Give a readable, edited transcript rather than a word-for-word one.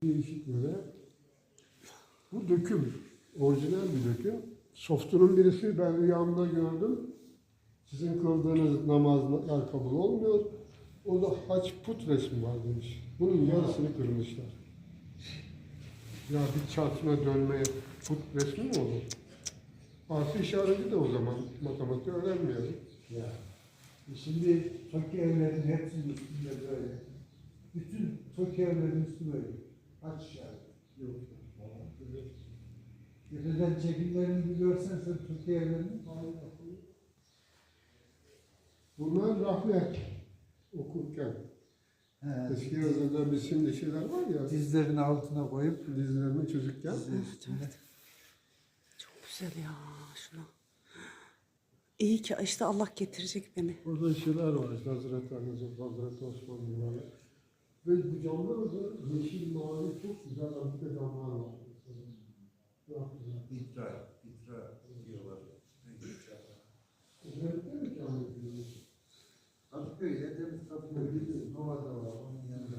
Değişik böyle. Bu döküm. Orijinal bir döküm. Softunun birisi ben rüyamda gördüm. Sizin kıldığınız namazlar kabul olmuyor. O da haç put resmi var demiş. Bunun yarısını kırmışlar. Ya bir çarpma dönmeye put resmi mi olur? Artı işareti de o zaman matematik öğrenmiyorum. Ya. Şimdi Toki evlerin hepsinin üstünde böyle. Bütün Toki evlerin üstü böyle. Aç işareti. Yok. Tepeden çekimlerini bir görsen sen Toki evlerini. Bunlar rahmet okurken. He. Eski yazıda biçimli şeyler var ya. Dizlerin altına koyup Dizlerini çocukken. Evet. Çok güzel ya şuna. İyi ki işte Allah getirecek beni. Burada şeyler var işte Hazreti Ali, Hazreti Osman bunlar. Ve bu camlarda da yeşil, mavi çok güzel antika camlar var. Çok güzel. İtra diyorlar. Özellikle mi cami diyorsun? Kadıköy, Edemiz Kadıköy, Nova'da var, onun yanında.